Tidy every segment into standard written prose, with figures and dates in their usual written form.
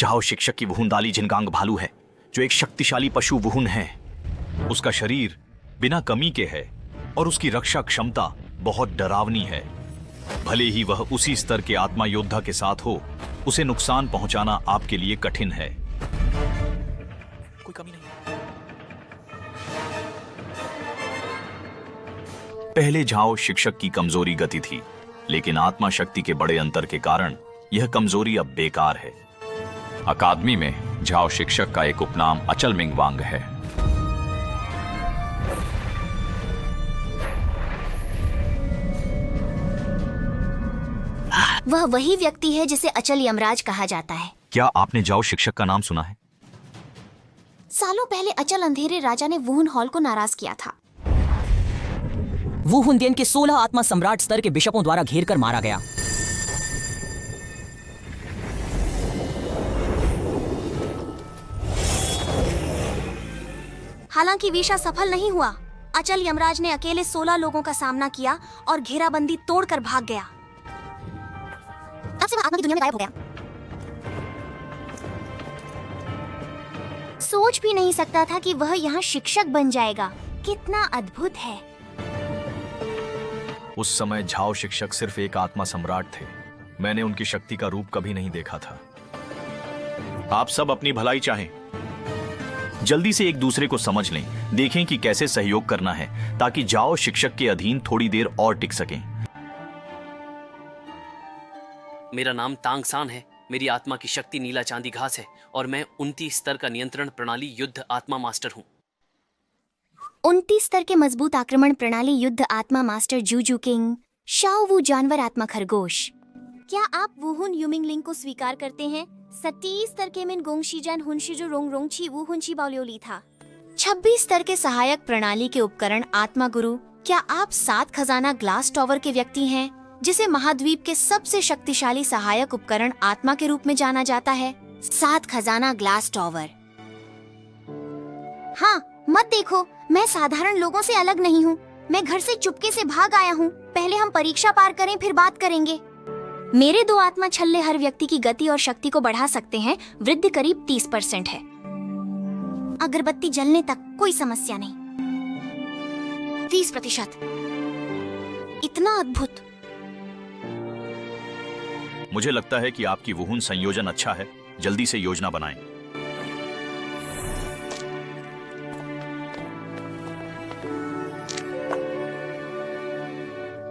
जाओ शिक्षक की वुहुन जिनगांग भालू है, जो एक शक्तिशाली पशु वुहुन है। उसका शरीर बिना कमी के है और उसकी रक्षा क्षमता बहुत डरावनी है। भले ही वह उसी स्तर के आत्मा योद्धा के साथ हो, उसे नुकसान पहुंचाना आपके लिए कठिन है। कोई कमी नहीं। पहले झाओ शिक्षक की कमजोरी गति थी, लेकिन आत्मा शक्ति के बड़े अंतर के कारण यह कमजोरी अब बेकार है। अकादमी में झाओ शिक्षक का एक उपनाम अचल मिंगवांग है। वह वही व्यक्ति है जिसे अचल यमराज कहा जाता है। क्या आपने जाओ शिक्षक का नाम सुना है? सालों पहले अचल अंधेरे राजा ने वुहुन हॉल को नाराज किया था। वुहुन के 16 आत्मा सम्राट स्तर के बिशपों द्वारा घेर कर मारा गया। हालांकि विशा सफल नहीं हुआ। अचल यमराज ने अकेले 16 लोगों का सामना किया और घेराबंदी तोड़कर भाग गया। अब से वह आत्मा की दुनिया में गायब हो गया। सोच भी नहीं सकता था कि वह यहाँ शिक्षक बन जाएगा। कितना अद्भुत है। उस समय झाओ शिक्षक सिर्फ एक आत्मा सम्राट थे। मैंने उनकी शक्ति का रूप कभी नहीं देखा था। आप सब अपनी भलाई चाहें, जल्दी से एक दूसरे को समझ लें, देखें कि कैसे सहयोग करना है ताकि जाओ शिक्षक के अधीन थोड़ी देर और टिक सकें। मेरा नाम तांग सान है। मेरी आत्मा की शक्ति नीला चांदी घास है और मैं 29 स्तर का नियंत्रण प्रणाली युद्ध आत्मा मास्टर हूँ। 29 स्तर के मजबूत आक्रमण प्रणाली युद्ध आत्मा मास्टर जूजू किंग शाओ वू जानवर आत्मा खरगोश। क्या आप वुहुन युमिंगलिंग को स्वीकार करते हैं? 27 स्तर के मिन गोंग शीजान हुनशिजु रोंग रोंगची वू हुनची बाओलियोली था। 26 स्तर के सहायक प्रणाली के उपकरण आत्मा गुरु। क्या आप 7 खजाना ग्लास टॉवर के व्यक्ति हैं, जिसे महाद्वीप के सबसे शक्तिशाली सहायक उपकरण आत्मा के रूप में जाना जाता है? 7 खजाना ग्लास टॉवर। हाँ, मत देखो, मैं साधारण लोगों से अलग नहीं हूँ। मैं घर से चुपके से भाग आया हूँ। पहले हम परीक्षा पार करें, फिर बात करेंगे। मेरे 2 आत्मा छल्ले हर व्यक्ति की गति और शक्ति को बढ़ा सकते हैं। वृद्धि करीब 30% है। अगरबत्ती जलने तक कोई समस्या नहीं। 30%। इतना अद्भुत। मुझे लगता है कि आपकी वुहुन संयोजन अच्छा है। जल्दी से योजना बनाएं।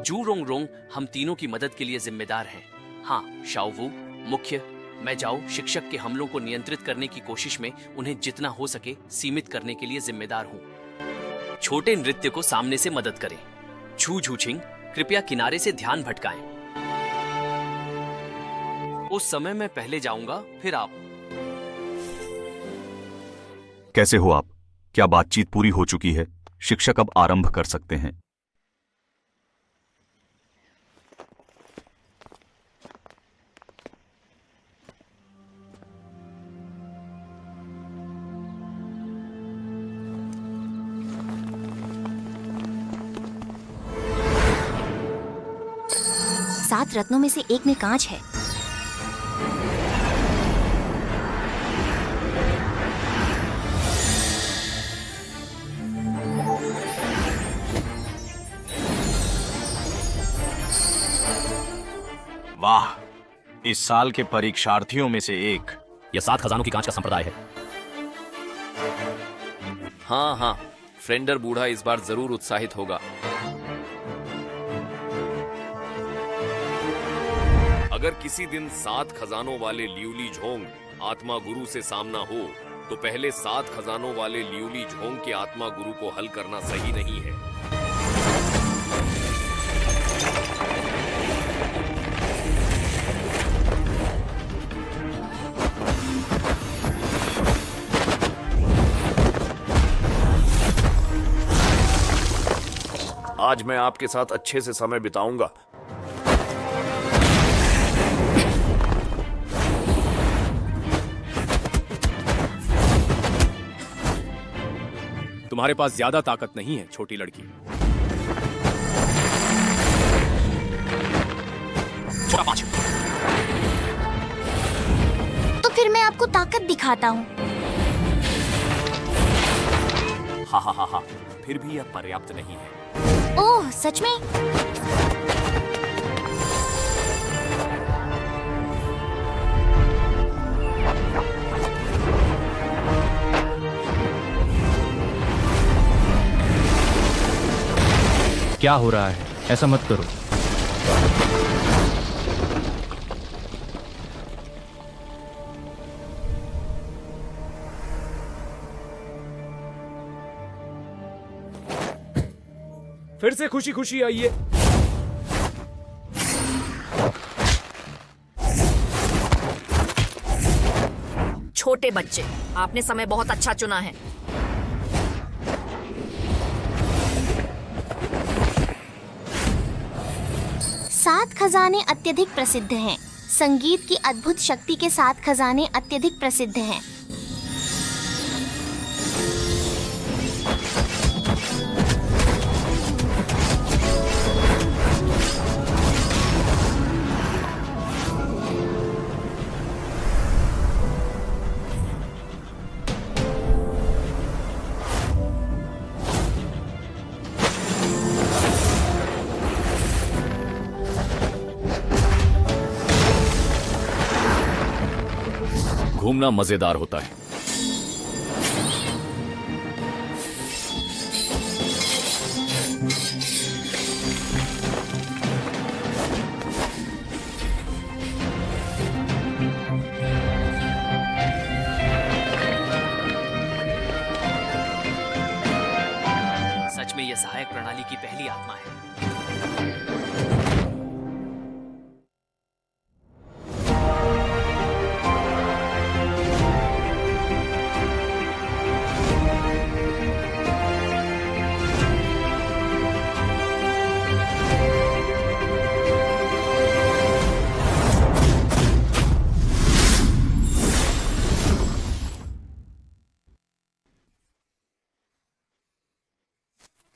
जू रोंग रोंग हम तीनों की मदद के लिए जिम्मेदार हैं। हाँ, शाओवू मुख्य, मैं जाओ शिक्षक के हमलों को नियंत्रित करने की कोशिश में उन्हें जितना हो सके सीमित करने के लिए जिम्मेदार हूँ। छोटे नृत्य को सामने से मदद करें। छू झूछिंग, कृपया किनारे से ध्यान भटकाएं। उस समय मैं पहले जाऊंगा, फिर आप। कैसे हो आप? क्या बातचीत पूरी हो चुकी है? शिक्षक अब आरंभ कर सकते हैं। सात रत्नों में से एक में कांच है। वाह, इस साल के परीक्षार्थियों में से एक। यह 7 खजानों की कांच का संप्रदाय है। हाँ हाँ, फ्रेंडर बूढ़ा इस बार जरूर उत्साहित होगा। अगर किसी दिन 7 खजानों वाले लियूली झोंग आत्मा गुरु से सामना हो, तो पहले 7 खजानों वाले लियूली झोंग के आत्मा गुरु को हल करना सही नहीं है। आज मैं आपके साथ अच्छे से समय बिताऊंगा। तुम्हारे पास ज्यादा ताकत नहीं है, छोटी लड़की। तो फिर मैं आपको आपको ताकत दिखाता हूँ। हा हा हा हा, फिर भी यह पर्याप्त नहीं है। ओह, सच में? क्या हो रहा है? ऐसा मत करो। फिर से खुशी खुशी आइए। छोटे बच्चे, आपने समय बहुत अच्छा चुना है। सात खजाने अत्यधिक प्रसिद्ध हैं। संगीत की अद्भुत शक्ति के सात खजाने अत्यधिक प्रसिद्ध हैं। घूमना मजेदार होता है। सच में यह सहायक प्रणाली की पहली आत्मा है।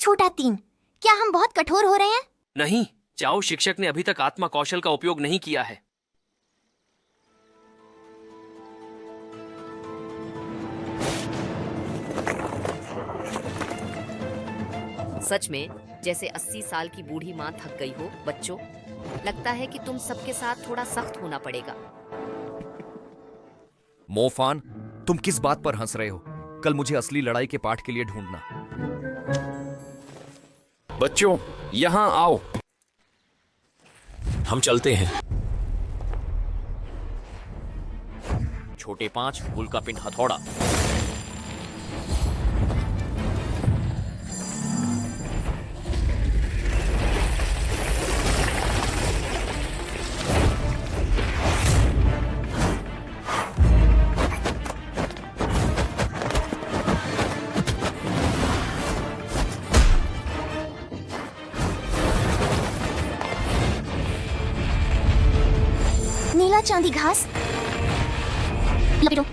छोटा 3, क्या हम बहुत कठोर हो रहे हैं? नहीं, चाओ शिक्षक ने अभी तक आत्मा कौशल का उपयोग नहीं किया है। सच में जैसे 80 साल की बूढ़ी माँ थक गई हो। बच्चों, लगता है कि तुम सबके साथ थोड़ा सख्त होना पड़ेगा। मोफान, तुम किस बात पर हंस रहे हो? कल मुझे असली लड़ाई के पाठ के लिए ढूंढना। बच्चों, यहाँ आओ। हम चलते हैं। छोटे 5, उल्का पिंड हथौड़ा। नीला चांदी घास लपेटो।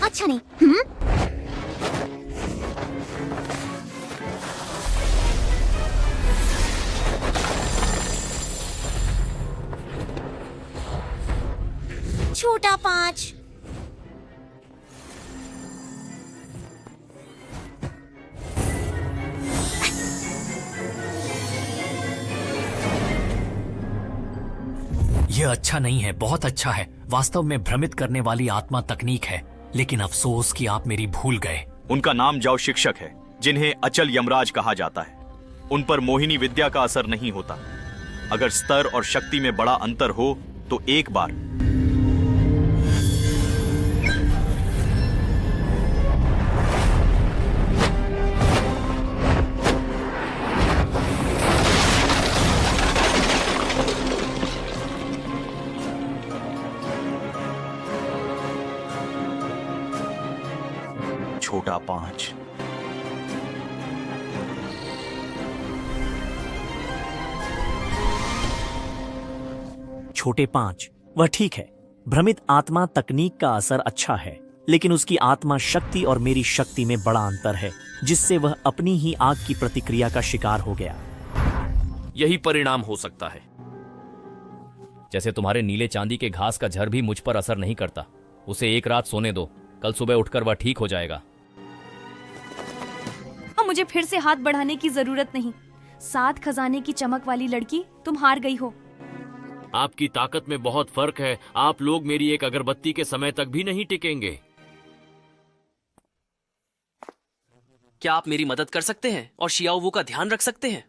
अच्छा नहीं। छोटा 5, यह अच्छा नहीं है, बहुत अच्छा है। वास्तव में भ्रमित करने वाली आत्मा तकनीक है, लेकिन अफसोस कि आप मेरी भूल गए। उनका नाम जाओ शिक्षक है, जिन्हें अचल यमराज कहा जाता है। उन पर मोहिनी विद्या का असर नहीं होता। अगर स्तर और शक्ति में बड़ा अंतर हो तो एक बार छोटा 5। छोटे 5, वह ठीक है। भ्रमित आत्मा तकनीक का असर अच्छा है, लेकिन उसकी आत्मा शक्ति और मेरी शक्ति में बड़ा अंतर है, जिससे वह अपनी ही आग की प्रतिक्रिया का शिकार हो गया। यही परिणाम हो सकता है। जैसे तुम्हारे नीले चांदी के घास का झर भी मुझ पर असर नहीं करता। उसे एक रात सोने दो, कल सुबह उठकर वह ठीक हो जाएगा। अब मुझे फिर से हाथ बढ़ाने की जरूरत नहीं। 7 खजाने की चमक वाली लड़की, तुम हार गई हो। आपकी ताकत में बहुत फर्क है। आप लोग मेरी एक अगरबत्ती के समय तक भी नहीं टिकेंगे। क्या आप मेरी मदद कर सकते हैं और शियाओवू का ध्यान रख सकते हैं?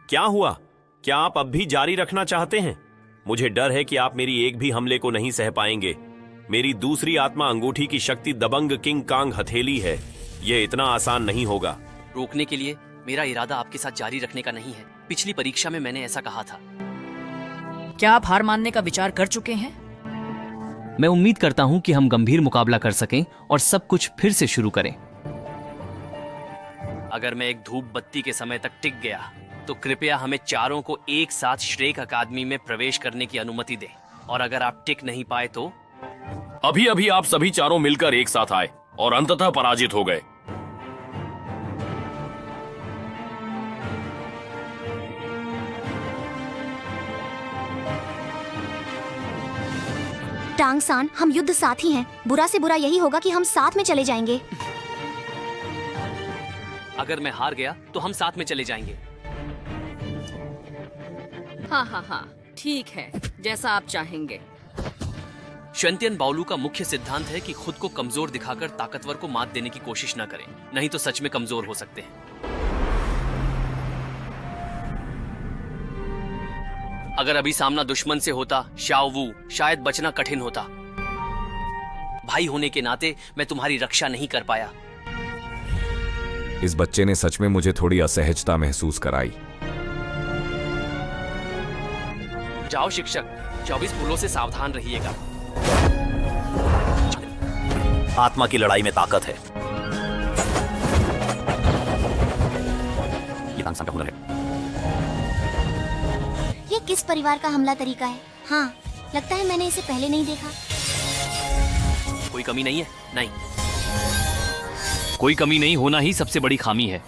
क्या हुआ? क्या आप अब भी जारी रखना चाहते हैं? मुझे डर है कि आप मेरी एक भी हमले को नहीं सह पाएंगे। मेरी दूसरी आत्मा अंगूठी की शक्ति दबंग किंग कांग हथेली है। यह इतना आसान नहीं होगा। रोकने के लिए मेरा इरादा आपके साथ जारी रखने का नहीं है। पिछली परीक्षा में मैंने ऐसा कहा था। क्या आप हार मानने का विचार कर चुके हैं? मैं उम्मीद करता हूं कि हम गंभीर मुकाबला कर सकें और सब कुछ फिर से शुरू करें। अगर मैं एक धूप बत्ती के समय तक टिक गया तो कृपया हमें चारों को एक साथ श्रेक अकादमी में प्रवेश करने की अनुमति दें। और अगर आप टिक नहीं पाए तो अभी अभी आप सभी चारों मिलकर एक साथ आए और अंततः पराजित हो गए। टांगसान, हम युद्ध साथी हैं। बुरा से बुरा यही होगा कि हम साथ में चले जाएंगे। अगर मैं हार गया तो हम साथ में चले जाएंगे। हाँ हाँ हाँ, ठीक है, जैसा आप चाहेंगे। शंतियन बाउलू का मुख्य सिद्धांत है कि खुद को कमजोर दिखाकर ताकतवर को मात देने की कोशिश न करें, नहीं तो सच में कमजोर हो सकते हैं। अगर अभी सामना दुश्मन से होता शाओवू, शायद बचना कठिन होता। भाई होने के नाते मैं तुम्हारी रक्षा नहीं कर पाया। इस बच्चे ने सच में मुझे थोड़ी असहजता महसूस कराई। जाओ शिक्षक, 24 फूलों से सावधान रहिएगा। आत्मा की लड़ाई में ताकत है। ये तांगसान का हुनर है। ये किस परिवार का हमला तरीका है? हाँ, लगता है मैंने इसे पहले नहीं देखा। कोई कमी नहीं है? नहीं, कोई कमी नहीं होना ही सबसे बड़ी खामी है।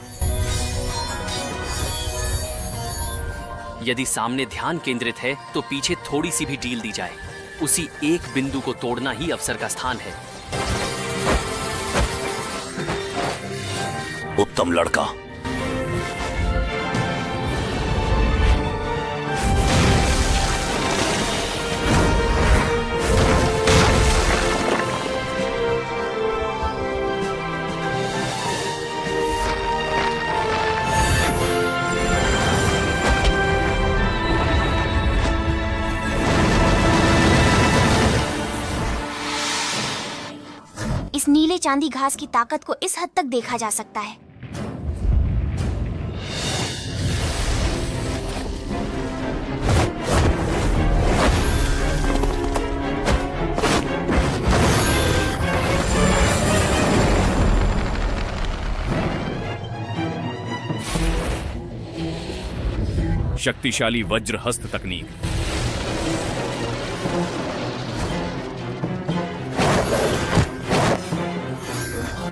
यदि सामने ध्यान केंद्रित है तो पीछे थोड़ी सी भी ढील दी जाए, उसी एक बिंदु को तोड़ना ही अवसर का स्थान है। उत्तम लड़का। इस नीले चांदी घास की ताकत को इस हद तक देखा जा सकता है। शक्तिशाली वज्र हस्त तकनीक।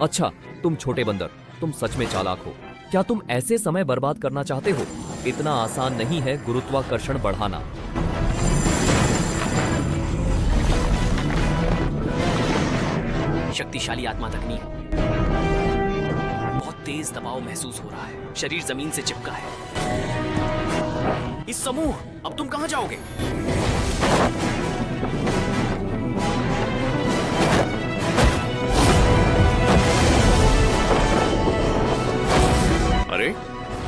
अच्छा, तुम छोटे बंदर, तुम सच में चालाक हो। क्या तुम ऐसे समय बर्बाद करना चाहते हो? इतना आसान नहीं है गुरुत्वाकर्षण बढ़ाना। शक्तिशाली आत्मा तकनीक। बहुत तेज दबाव महसूस हो रहा है, शरीर जमीन से चिपका है। इस समूह, अब तुम कहां जाओगे? अरे,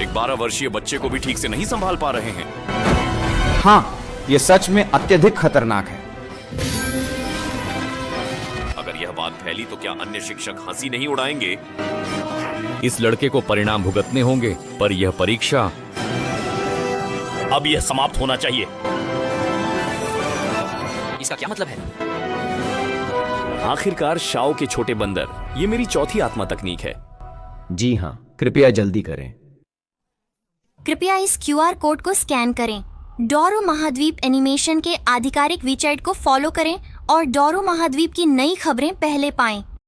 एक 12 वर्षीय बच्चे को भी ठीक से नहीं संभाल पा रहे हैं। हाँ, ये सच में अत्यधिक खतरनाक है। अगर यह बात फैली तो क्या अन्य शिक्षक हंसी नहीं उड़ाएंगे? इस लड़के को परिणाम भुगतने होंगे, पर यह परीक्षा अब यह समाप्त होना चाहिए। इसका क्या मतलब है? आखिरकार शाओ के छोटे बंदर, ये मेरी चौथी आत्मा तकनीक है। जी हाँ, कृपया जल्दी करें। कृपया इस QR कोड को स्कैन करें, डोरो महाद्वीप एनिमेशन के आधिकारिक वेबसाइट को फॉलो करें और डोरो महाद्वीप की नई खबरें पहले पाएं।